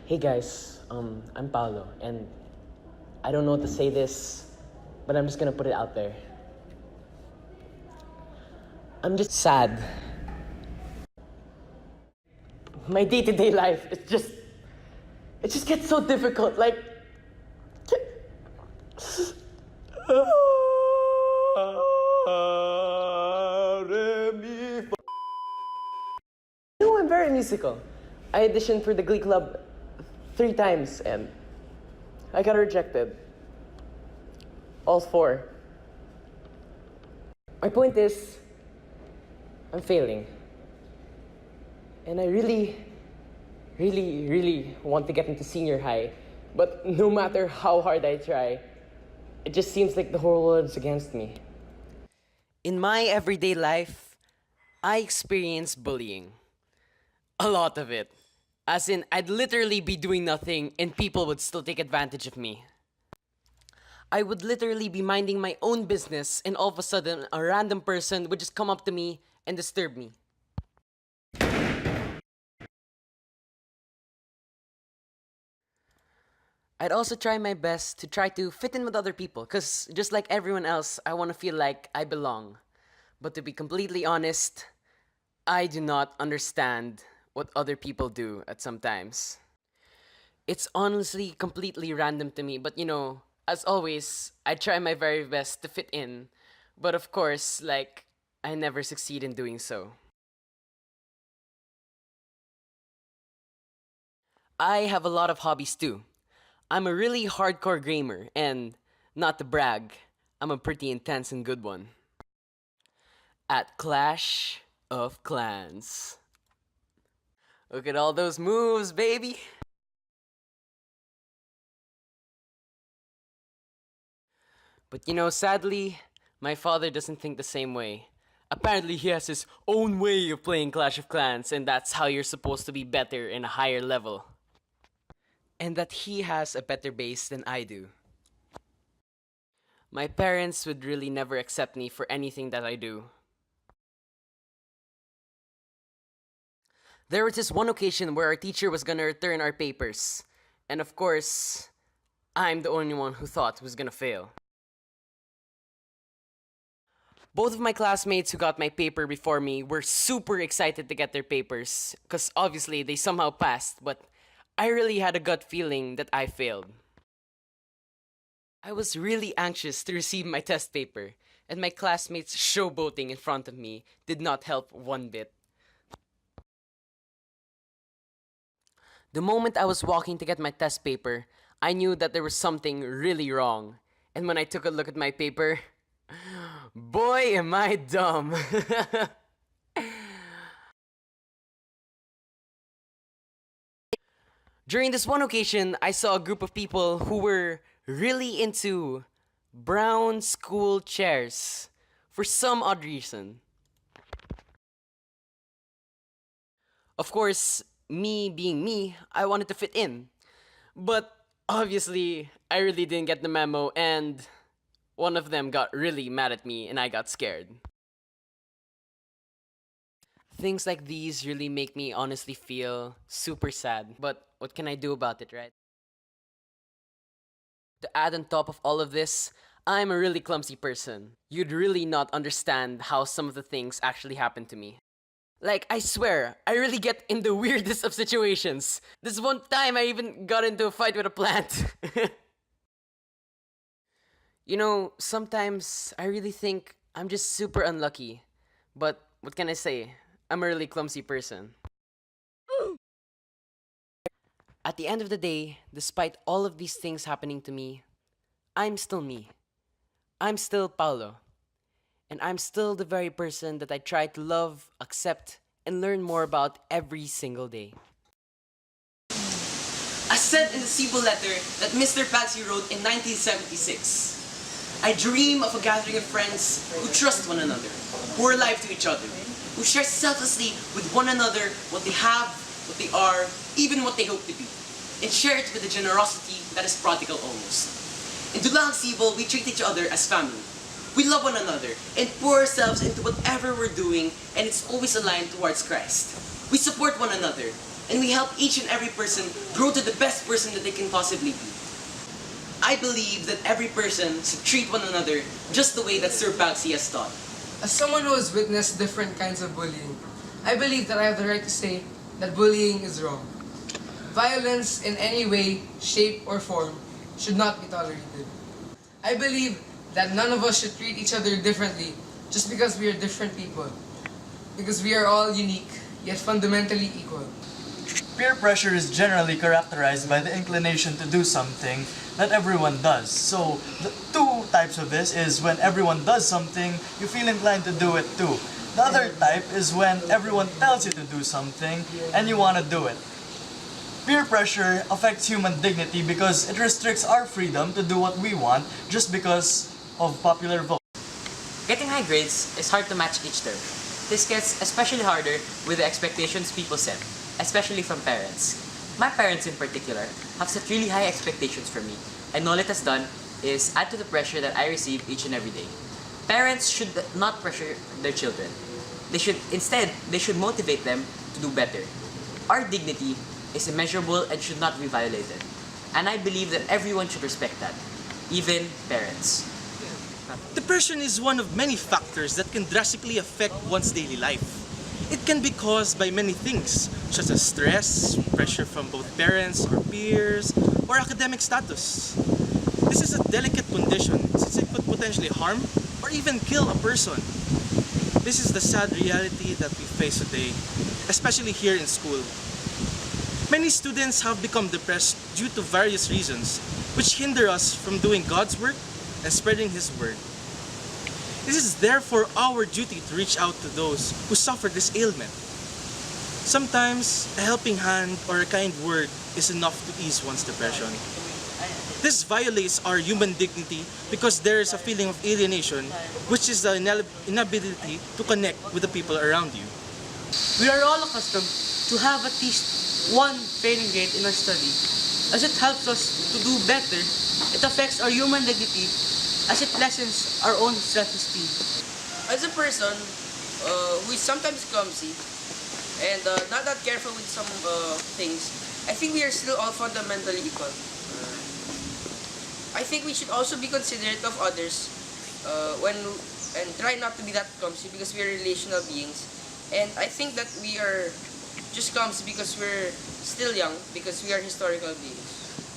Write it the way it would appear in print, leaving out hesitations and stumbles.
Hey guys, I'm Paolo, and I don't know what to say this, but I'm just gonna put it out there. I'm just sad. My day-to-day life, it just gets so difficult, like... No, I'm very musical. I auditioned for the Glee Club 3 times and I got rejected. All 4. My point is, I'm failing. And I really want to get into senior high. But no matter how hard I try, it just seems like the whole world's against me. In my everyday life, I experience bullying. A lot of it. As in, I'd literally be doing nothing and people would still take advantage of me. I would literally be minding my own business and all of a sudden a random person would just come up to me and disturb me. I'd also try my best to try to fit in with other people because just like everyone else, I want to feel like I belong. But to be completely honest, I do not understand what other people do at some times. It's honestly completely random to me, but as always, I try my very best to fit in. But of course, I never succeed in doing so. I have a lot of hobbies too. I'm a really hardcore gamer, and not to brag, I'm a pretty intense and good one. At Clash of Clans. Look at all those moves, baby! But sadly, my father doesn't think the same way. Apparently, he has his own way of playing Clash of Clans, and that's how you're supposed to be better in a higher level. And that he has a better base than I do. My parents would really never accept me for anything that I do. There was this one occasion where our teacher was gonna return our papers. And of course, I'm the only one who thought was gonna fail. Both of my classmates who got my paper before me were super excited to get their papers, because obviously they somehow passed, but I really had a gut feeling that I failed. I was really anxious to receive my test paper, and my classmates showboating in front of me did not help one bit. The moment I was walking to get my test paper, I knew that there was something really wrong. And when I took a look at my paper, boy am I dumb. During this one occasion, I saw a group of people who were really into brown school chairs for some odd reason. Of course, me being me, I wanted to fit in. But obviously, I really didn't get the memo and one of them got really mad at me and I got scared. Things like these really make me honestly feel super sad. But what can I do about it, right? To add on top of all of this, I'm a really clumsy person. You'd really not understand how some of the things actually happen to me. I swear, I really get in the weirdest of situations. This one time I even got into a fight with a plant. Sometimes I really think I'm just super unlucky. But what can I say? I'm a really clumsy person. At the end of the day, despite all of these things happening to me, I'm still me. I'm still Paolo. And I'm still the very person that I try to love, accept, and learn more about every single day. As said in the Cebu letter that Mr. Patsy wrote in 1976, I dream of a gathering of friends who trust one another, who are alive to each other, who share selflessly with one another what they have, what they are, even what they hope to be, and share it with a generosity that is prodigal almost. In Dulang Cebu, we treat each other as family. We love one another and pour ourselves into whatever we're doing, and it's always aligned towards Christ. We support one another. and we help each and every person grow to the best person that they can possibly be. I believe that every person should treat one another just the way that Sir Pagsy has taught. As someone who has witnessed different kinds of bullying, I believe that I have the right to say that bullying is wrong. Violence in any way, shape, or form should not be tolerated. I believe that none of us should treat each other differently just because we are different people. Because we are all unique, yet fundamentally equal. Peer pressure is generally characterized by the inclination to do something that everyone does. So, the two types of this is when everyone does something, you feel inclined to do it too. The other type is when everyone tells you to do something and you want to do it. Peer pressure affects human dignity because it restricts our freedom to do what we want just because of popular vote. Getting high grades is hard to match each term. This gets especially harder with the expectations people set, especially from parents. My parents in particular have set really high expectations for me, and all it has done is add to the pressure that I receive each and every day. Parents should not pressure their children. They should motivate them to do better. Our dignity is immeasurable and should not be violated. And I believe that everyone should respect that, even parents. Depression is one of many factors that can drastically affect one's daily life. It can be caused by many things, such as stress, pressure from both parents or peers, or academic status. This is a delicate condition since it could potentially harm or even kill a person. This is the sad reality that we face today, especially here in school. Many students have become depressed due to various reasons, which hinder us from doing God's work and spreading His word. It is therefore our duty to reach out to those who suffer this ailment. Sometimes, a helping hand or a kind word is enough to ease one's depression. This violates our human dignity because there is a feeling of alienation, which is the inability to connect with the people around you. We are all accustomed to have at least one failing grade in our study. As it helps us to do better, it affects our human dignity as it lessens our own self-esteem. As a person who is sometimes clumsy and not that careful with some things, I think we are still all fundamentally equal. I think we should also be considerate of others and try not to be that clumsy because we are relational beings. And I think that we are just clumsy because we're still young, because we are historical beings.